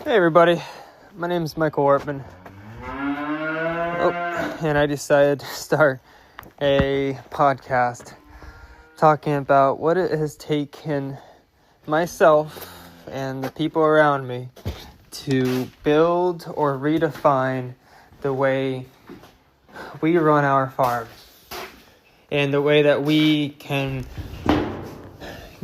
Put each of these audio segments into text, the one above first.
Hey everybody, my name is Michael Ortman. And I decided to start a podcast talking about what it has taken myself and the people around me to build or redefine the way we run our farm and the way that we can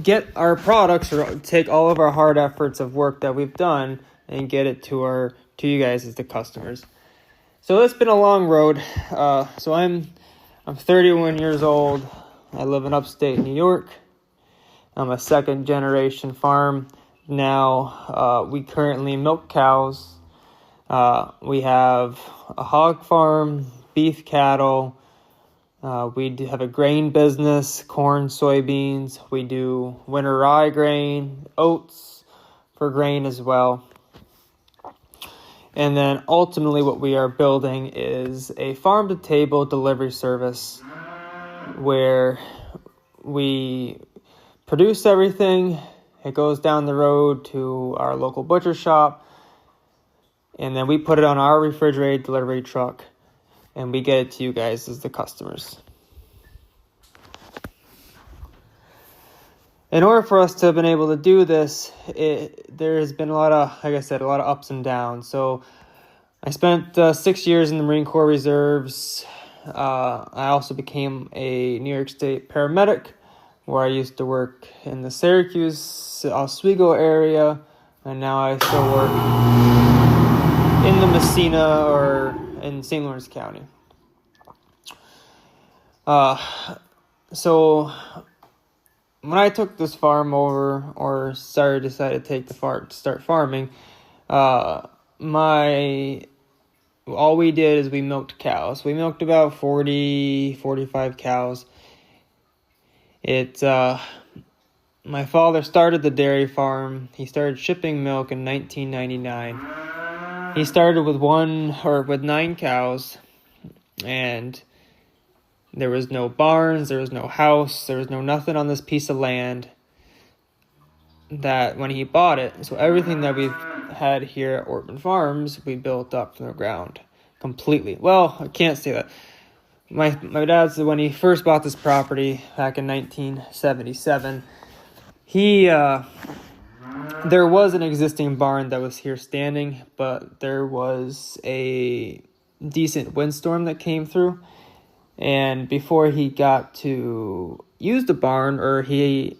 get our products or take all of our hard efforts of work that we've done and get it to you guys as the customers. So it's been a long road. So I'm 31 years old. I live in upstate New York. I'm a second generation farm now. We currently milk cows. We have a hog farm, beef cattle. We have a grain business, corn, soybeans. We do winter rye grain, oats for grain as well. And then ultimately what we are building is a farm-to-table delivery service where we produce everything. It goes down the road to our local butcher shop, and then we put it on our refrigerated delivery truck, and we get it to you guys as the customers. In order for us to have been able to do this, there has been a lot of ups and downs. So I spent 6 years in the Marine Corps Reserves. I also became a New York State paramedic, where I used to work in the Syracuse, Oswego area, and now I still work in the Messina or in St. Lawrence County. So when I took this farm over, or decided to take the farm to start farming, all we did is we milked cows. We milked about 45 cows. My father started the dairy farm. He started shipping milk in 1999. He started with 9 cows, and there was no barns, there was no house, there was nothing on this piece of land that when he bought it. So everything that we've had here at Ortman Farms, we built up from the ground completely. Well, I can't say that. My dad said when he first bought this property back in 1977, there was an existing barn that was here standing, but there was a decent windstorm that came through. And before he got to use the barn, or he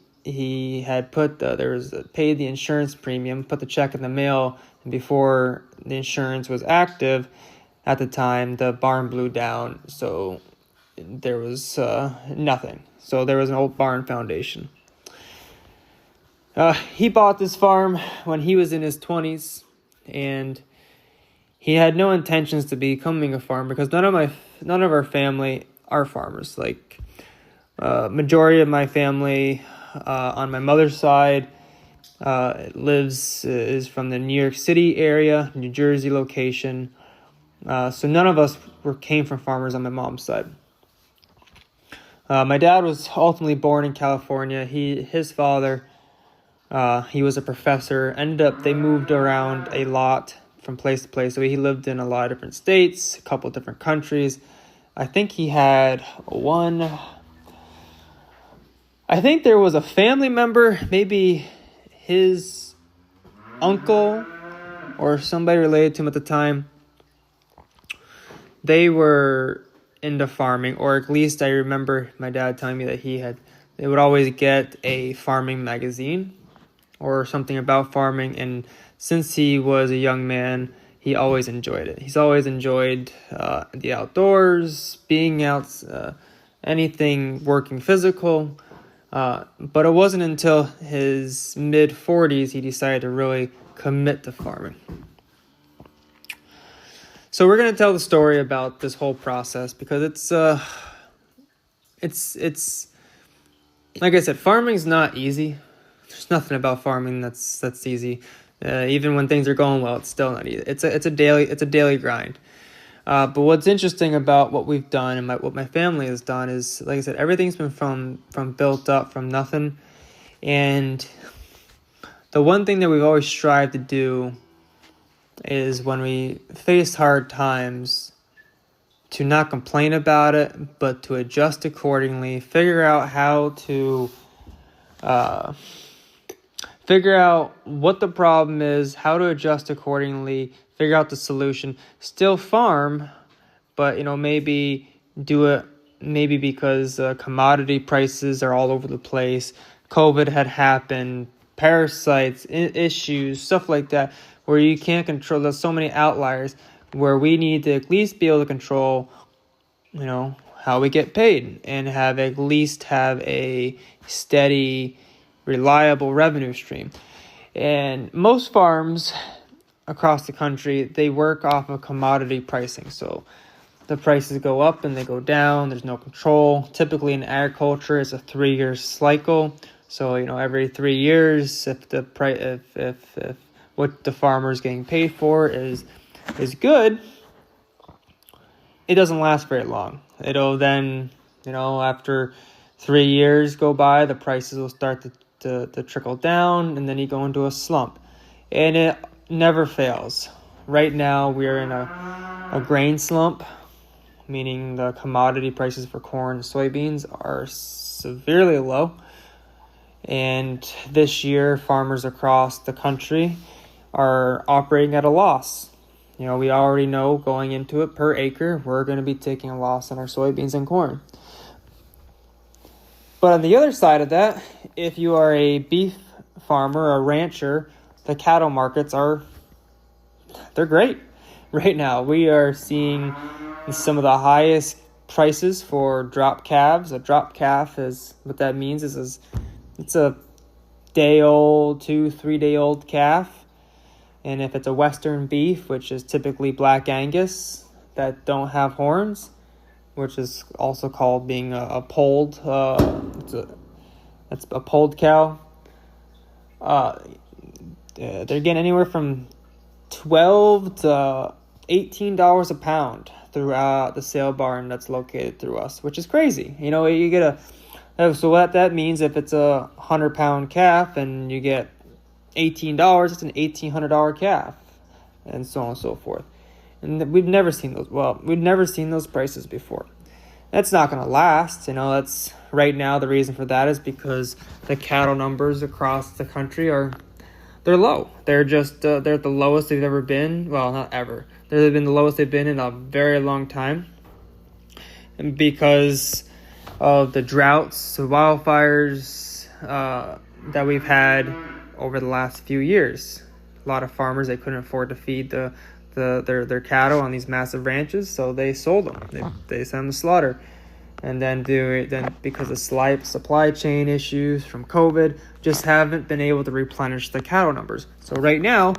had paid the insurance premium, put the check in the mail, and before the insurance was active at the time, the barn blew down. So there was nothing. So there was an old barn foundation. He bought this farm when he was in his 20s, and he had no intentions to becoming a farmer because none of our family are farmers. Like majority of my family on my mother's side is from the New York City area, New Jersey location. So none of us came from farmers on my mom's side. My dad was ultimately born in California. His father, he was a professor. They moved around a lot from place to place. So he lived in a lot of different states, a couple of different countries. I think there was a family member, maybe his uncle or somebody related to him at the time. They were into farming, or at least I remember my dad telling me that they would always get a farming magazine or something about farming, and since he was a young man, he always enjoyed it. He's always enjoyed the outdoors, being out, anything working physical. But it wasn't until his mid-40s he decided to really commit to farming. So we're going to tell the story about this whole process because it's like I said, farming's not easy. There's nothing about farming that's easy. Even when things are going well, it's still not easy. It's a daily grind. But what's interesting about what we've done and what my family has done is, like I said, everything's been from built up from nothing. And the one thing that we've always strived to do is when we face hard times, to not complain about it, but to adjust accordingly, figure out how to figure out what the problem is, how to adjust accordingly, figure out the solution, still farm, but maybe do it because commodity prices are all over the place. COVID had happened, parasites, issues, stuff like that, where you can't control. There's so many outliers where we need to at least be able to control, how we get paid and have a steady, reliable revenue stream. And most farms across the country, they work off of commodity pricing. So the prices go up and they go down. There's no control. Typically in agriculture, it's a 3-year cycle. So every 3 years, if the price, if what the farmer is getting paid for is good, it doesn't last very long. It'll then, after 3 years go by, the prices will start to trickle down, and then you go into a slump. And it never fails. Right now, we are in a grain slump, meaning the commodity prices for corn and soybeans are severely low. And this year, farmers across the country are operating at a loss. We already know going into it per acre, we're going to be taking a loss on our soybeans and corn. But on the other side of that, if you are a beef farmer, a rancher, the cattle markets they're great. Right now, we are seeing some of the highest prices for drop calves. A drop calf is, what that means is it's a day-old, 2-3 day old calf. And if it's a Western beef, which is typically Black Angus that don't have horns, which is also called being a polled, that's a polled cow. They're getting anywhere from $12 to $18 a pound throughout the sale barn that's located through us, which is crazy. You get so what that means, if it's a 100-pound calf and you get $18, it's an $1,800 calf, and so on and so forth. And we've never seen those prices before. That's not going to last. That's right now. The reason for that is because the cattle numbers across the country they're low. They're just they're at the lowest they've ever been. Well, not ever. They've been the lowest they've been in a very long time. And because of the droughts, the wildfires that we've had over the last few years. A lot of farmers, they couldn't afford to feed their cattle on these massive ranches, so they sold them. They sent them to slaughter. And then because of supply chain issues from COVID, just haven't been able to replenish the cattle numbers. So right now,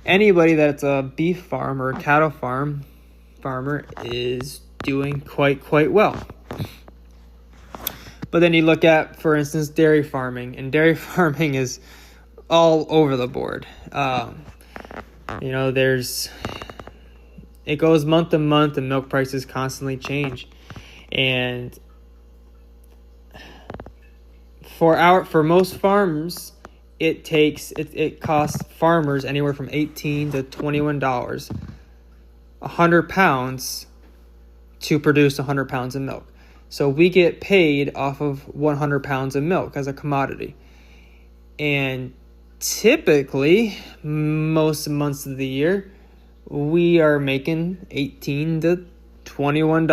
anybody that's a beef farm or a cattle farmer is doing quite well. But then you look at, for instance, dairy farming, and dairy farming is all over the board. It goes month to month, and milk prices constantly change. And for most farms, it costs farmers anywhere from $18 to $21, 100 pounds to produce 100 pounds of milk. So we get paid off of 100 pounds of milk as a commodity. And typically, most months of the year, we are making $18 to $21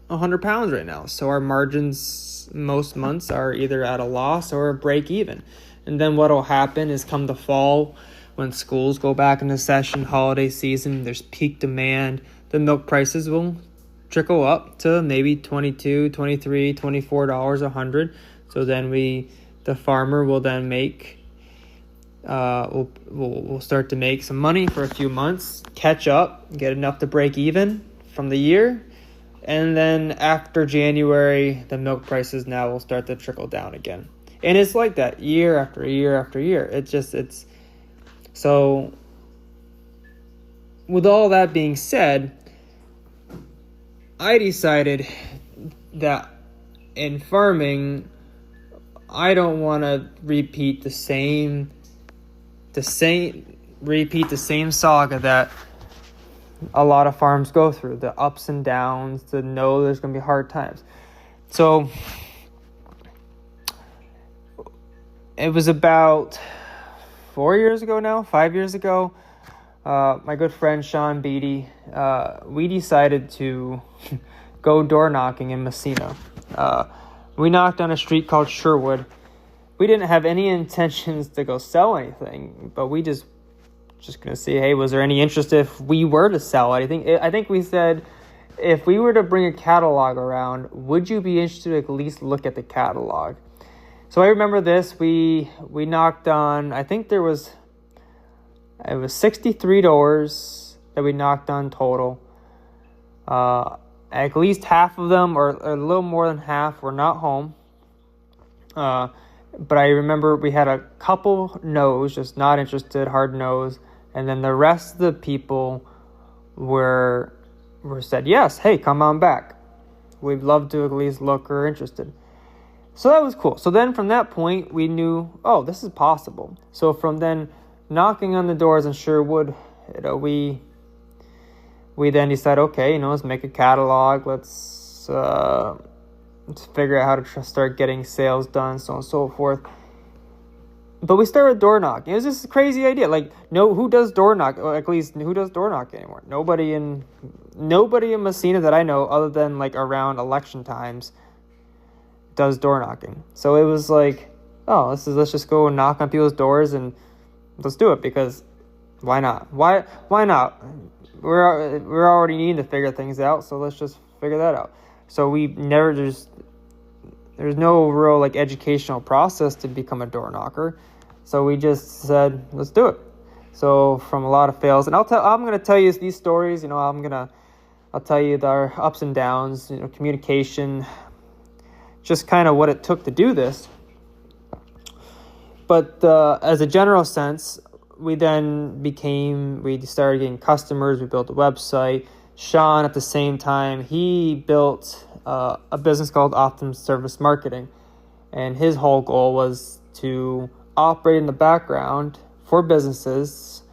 100 pounds right now. So our margins most months are either at a loss or a break even. And then what will happen is come the fall, when schools go back into session, holiday season, there's peak demand, the milk prices will trickle up to maybe $22, $23, $24 a hundred. So then the farmer will then make, we'll start to make some money for a few months, catch up, get enough to break even from the year. And then after January, the milk prices now will start to trickle down again. And it's like that year after year after year. It's so with all that being said, I decided that in farming, I don't want to repeat the same repeat the same saga that a lot of farms go through, the ups and downs, the know there's going to be hard times. So it was about 5 years ago, my good friend Sean Beatty, we decided to go door knocking in Messina. We knocked on a street called Sherwood. We didn't have any intentions to go sell anything, but we just going to see, hey, was there any interest if we were to sell anything? I think we said, if we were to bring a catalog around, would you be interested to at least look at the catalog? So I remember this. We knocked on, I think it was 63 doors that we knocked on total. At least half of them, or a little more than half, were not home. But I remember we had a couple no's, just not interested, hard no's. And then the rest of the people were said, yes, hey, come on back. We'd love to at least look or interested. So that was cool. So then from that point, we knew, oh, this is possible. So from then knocking on the doors in Sherwood, we then decided, okay, let's make a catalog. Let's figure out how to start getting sales done, so on and so forth. But we started door knocking. It was just a crazy idea. Like, who does door knock? Or at least, who does door knock anymore? Nobody in Messina that I know, other than like around election times, does door knocking. So it was like, oh, let's just go knock on people's doors and let's do it, because why not? Why not? We're already needing to figure things out, so let's just figure that out. So there's no real like educational process to become a door knocker. So we just said, let's do it. So from a lot of fails, and I'm going to tell you these stories, I'll tell you our ups and downs, communication, just kind of what it took to do this. But as a general sense, we started getting customers. We built a website. Sean, at the same time, he built a business called Optim Service Marketing. And his whole goal was to operate in the background for businesses,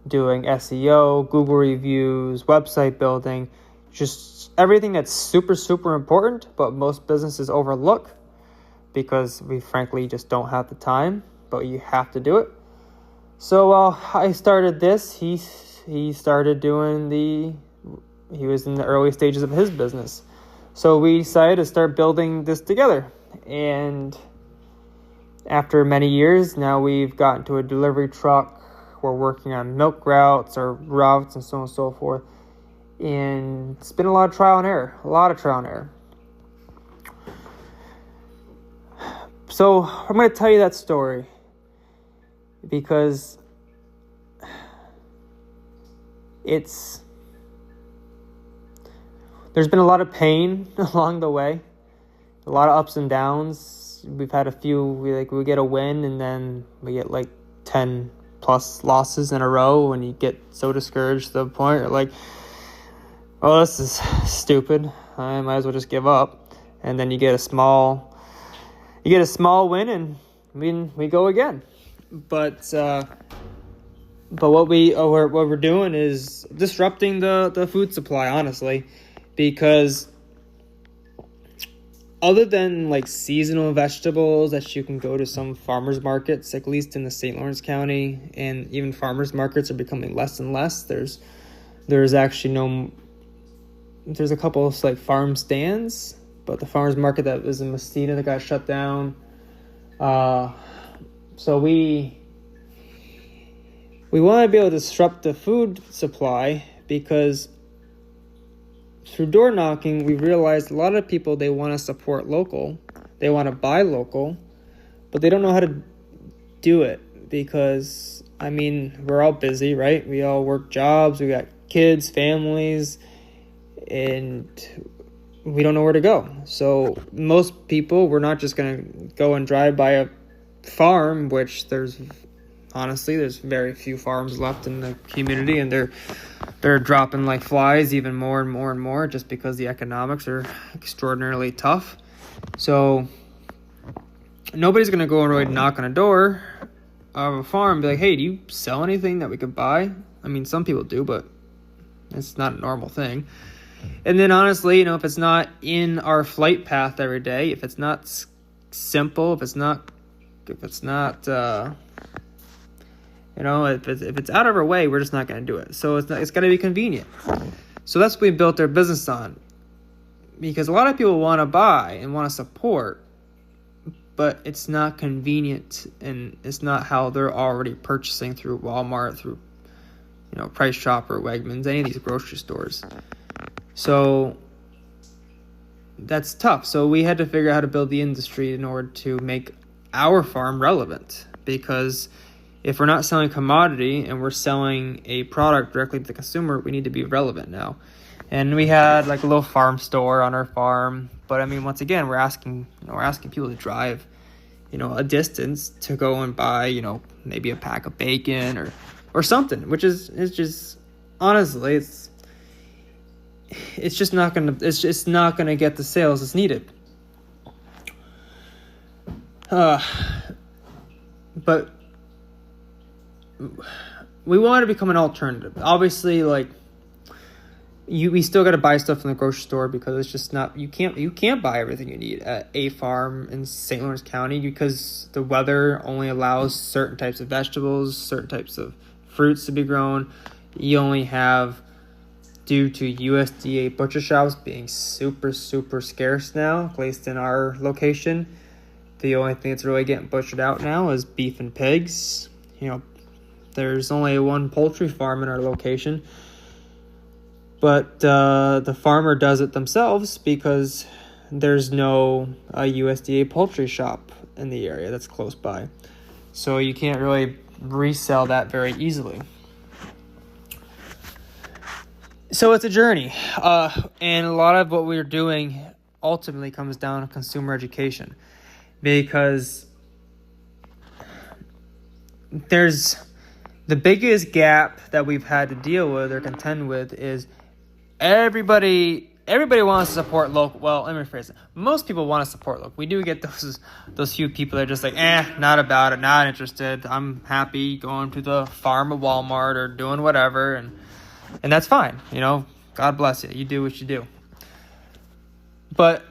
doing SEO, Google reviews, website building, just everything that's super, super important, but most businesses overlook because we frankly just don't have the time, but you have to do it. So I started this. He started he was in the early stages of his business. So we decided to start building this together. And after many years, now we've gotten to a delivery truck. We're working on milk routes or routes and so on and so forth. And it's been a lot of trial and error. So I'm going to tell you that story because there's been a lot of pain along the way, a lot of ups and downs. We've had a few, we get a win and then we get like 10 plus losses in a row, and you get so discouraged to the point you're like, oh, this is stupid. I might as well just give up. And then you get a small win and we go again. But what we're doing is disrupting the food supply, honestly, because other than like seasonal vegetables that you can go to some farmers markets, at least in the St. Lawrence County, and even farmers markets are becoming less and less. There's actually there's a couple of like farm stands, but the farmers market that was in Messina that got shut down. So we want to be able to disrupt the food supply, because through door knocking, we realized a lot of people, they want to support local. They want to buy local, but they don't know how to do it because, we're all busy, right? We all work jobs. We got kids, families, and we don't know where to go. So most people, we're not just going to go and drive by a farm, which there's very few farms left in the community, and they're dropping like flies even more and more and more just because the economics are extraordinarily tough. So nobody's going to go and really knock on a door of a farm, be like, hey, do you sell anything that we could buy? I mean, some people do, but it's not a normal thing. And then honestly, if it's not in our flight path every day, if it's not simple, if it's out of our way, we're just not going to do it. So it's got to be convenient. So that's what we built our business on, because a lot of people want to buy and want to support, but it's not convenient, and it's not how they're already purchasing through Walmart, through Price Chopper, Wegmans, any of these grocery stores. So that's tough. So we had to figure out how to build the industry in order to make our farm relevant, because if we're not selling commodity and we're selling a product directly to the consumer, we need to be relevant now. And we had like a little farm store on our farm, but I mean, once again, we're asking people to drive, a distance to go and buy, maybe a pack of bacon or something, which is just, honestly, it's just not gonna get the sales that's needed. But we want to become an alternative. Obviously, we still got to buy stuff from the grocery store, because it's just not, you can't buy everything you need at a farm in St. Lawrence County, because the weather only allows certain types of vegetables, certain types of fruits to be grown. You only have, due to USDA butcher shops being super, super scarce now, at least in our location, the only thing that's really getting butchered out now is beef and pigs. There's only one poultry farm in our location, but the farmer does it themselves because there's no USDA poultry shop in the area that's close by. So you can't really resell that very easily. So it's a journey. And a lot of what we're doing ultimately comes down to consumer education, because there's the biggest gap that we've had to deal with or contend with is everybody wants to support local. Well, let me rephrase it. Most people want to support local. We do get those few people that are just like, not about it, not interested. I'm happy going to the farm of Walmart or doing whatever, and that's fine. God bless you. You do what you do. But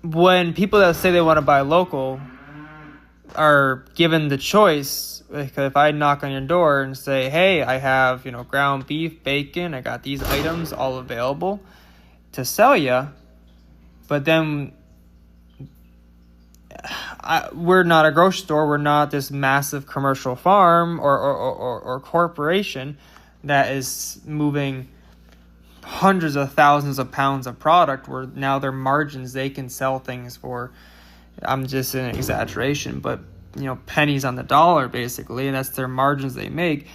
when people that say they want to buy local are given the choice, if I knock on your door and say, hey, I have, ground beef, bacon, I got these items all available to sell you, but then we're not a grocery store, we're not this massive commercial farm or corporation that is moving hundreds of thousands of pounds of product, where now their margins, they can sell things for, I'm just an exaggeration, but pennies on the dollar basically, and that's their margins they make.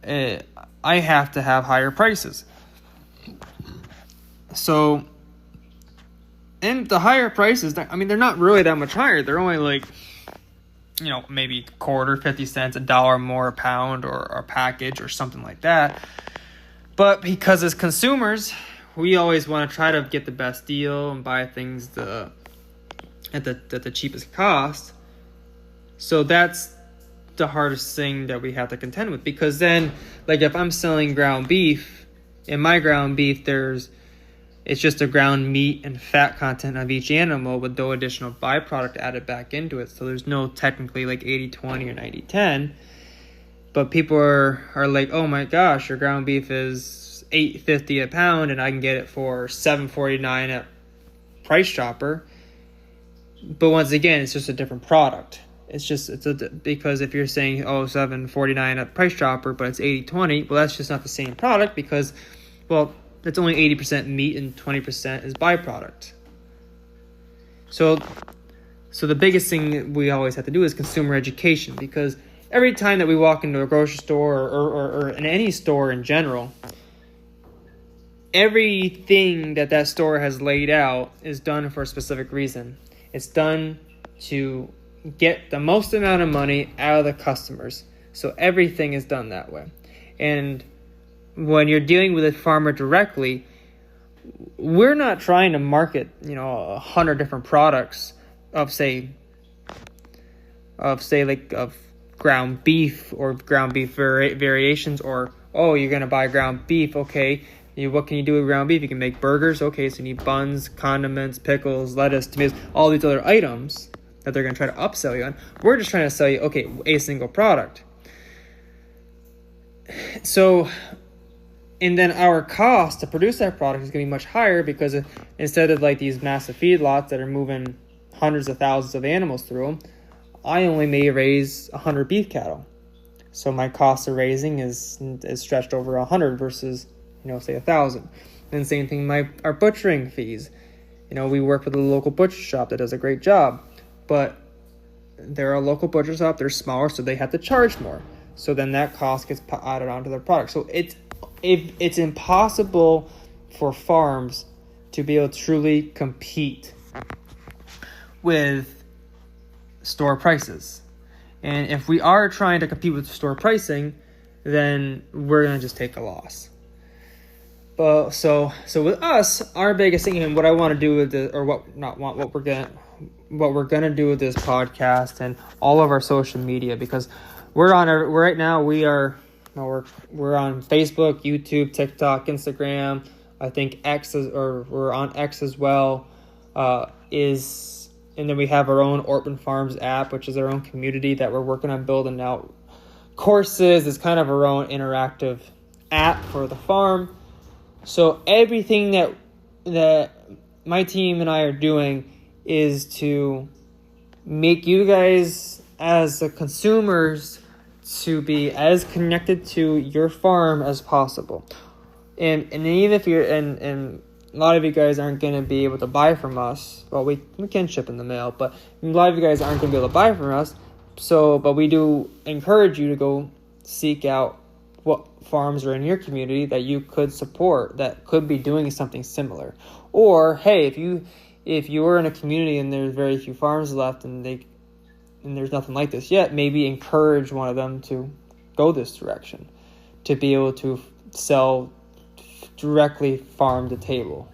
I have to have higher prices. So, and the higher prices, they're not really that much higher. They're only maybe quarter, 50 cents, $1 more a pound or a package or something like that. But because as consumers, we always want to try to get the best deal and buy things at the cheapest cost. So that's the hardest thing that we have to contend with, because then, if I'm selling ground beef, in my ground beef, it's just a ground meat and fat content of each animal with no additional byproduct added back into it. So there's no technically 80-20 or 90-10. But people are like, oh my gosh, your ground beef is $8.50 a pound and I can get it for $7.49 at Price Chopper. But once again, it's just a different product. Because if you're saying, $7.49 at Price Chopper, but it's 80-20, well, that's just not the same product, because, that's only 80% meat and 20% is byproduct. So the biggest thing that we always have to do is consumer education, because every time that we walk into a grocery store or in any store in general, everything that store has laid out is done for a specific reason. It's done to get the most amount of money out of the customers. So everything is done that way. And when you're dealing with a farmer directly, we're not trying to market, 100 different products of, say, say like of ground beef or ground beef variations, or you're gonna buy ground beef. Okay, what can you do with ground beef? You can make burgers. Okay, so you need buns, condiments, pickles, lettuce, tomatoes, all these other items that they're gonna try to upsell you on. We're just trying to sell you a single product. So, and then our cost to produce that product is going to be much higher, because instead of like these massive feedlots that are moving hundreds of thousands of animals through them, I only may raise 100 beef cattle. So my cost of raising is stretched over 100 versus, say 1,000. And same thing, our butchering fees. We work with a local butcher shop that does a great job, but there are local butchers out there smaller, so they have to charge more. So then that cost gets added onto their product. So it's impossible for farms to be able to truly compete with store prices. And if we are trying to compete with store pricing, then we're going to just take a loss. But so with us, our biggest thing, and what I want to do with this, or what we're gonna do with this podcast and all of our social media, because we're on Facebook, YouTube, TikTok, Instagram. I think we're on X as well. And then we have our own Ortman Farms app, which is our own community that we're working on building out courses. It's kind of our own interactive app for the farm. So everything that my team and I are doing is to make you guys as the consumers to be as connected to your farm as possible. And even if you're and a lot of you guys aren't going to be able to buy from us. Well, we can ship in the mail, but a lot of you guys aren't going to be able to buy from us. But we do encourage you to go seek out what farms are in your community that you could support, that could be doing something similar. Or hey, if you are in a community and there's very few farms left and there's nothing like this yet, maybe encourage one of them to go this direction, to be able to sell directly farm to table.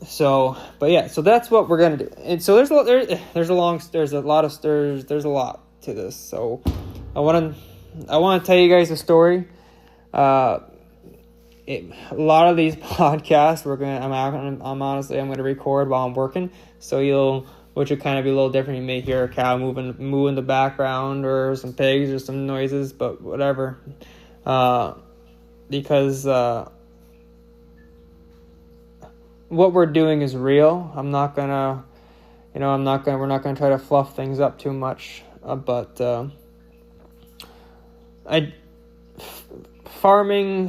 So that's what we're gonna do. And so there's a lot to this. So I want to tell you guys a story. A lot of these podcasts I'm gonna record while I'm working, which would kind of be a little different. You may hear a cow moving in the background, or some pigs, or some noises, but whatever. Because what we're doing is real. We're not gonna try to fluff things up too much. Farming,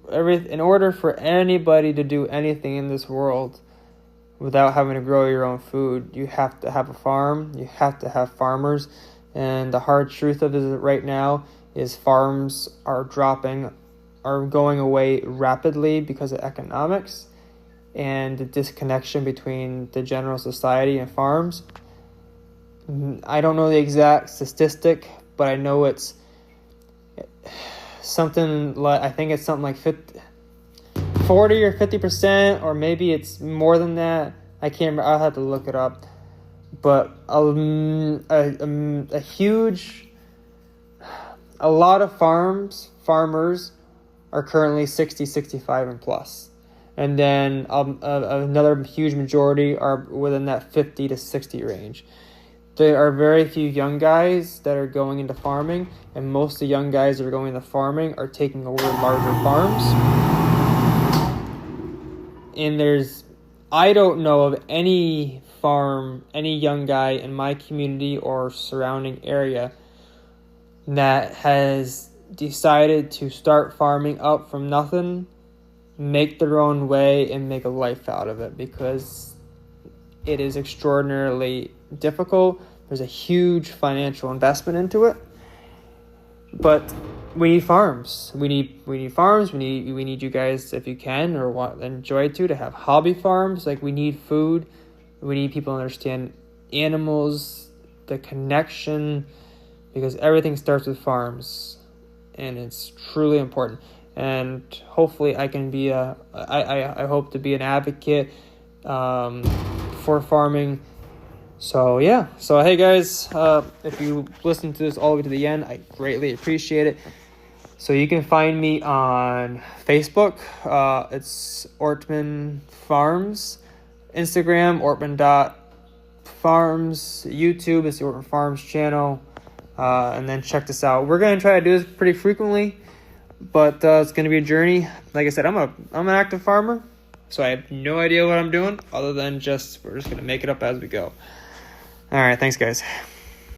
in order for anybody to do anything in this world without having to grow your own food, you have to have a farm, you have to have farmers. And the hard truth of it right now is farms are going away rapidly because of economics and the disconnection between the general society and farms. I don't know the exact statistic, but I know it's something like, I think it's something like 40 or 50%, or maybe it's more than that. I can't remember. I'll have to look it up. But a lot of farmers are currently 60, 65 and plus. And then another huge majority are within that 50 to 60 range. There are very few young guys that are going into farming, and most of the young guys that are going into farming are taking over larger farms. And I don't know of any young guy in my community or surrounding area that has decided to start farming up from nothing, make their own way, and make a life out of it, because it is extraordinarily difficult. There's a huge financial investment into it. But we need farms. We need farms. We need you guys, if you can or enjoy to have hobby farms. Like, we need food. We need people to understand animals, the connection, because everything starts with farms, and it's truly important. And hopefully I can be I hope to be an advocate for farming So yeah, so hey guys, if you listen to this all the way to the end, I greatly appreciate it. So you can find me on Facebook, it's Ortman Farms, Instagram, Ortman.farms, YouTube is the Ortman Farms channel, and then check this out. We're going to try to do this pretty frequently, but it's going to be a journey. Like I said, I'm an active farmer, so I have no idea what I'm doing, other than we're just going to make it up as we go. All right, thanks, guys.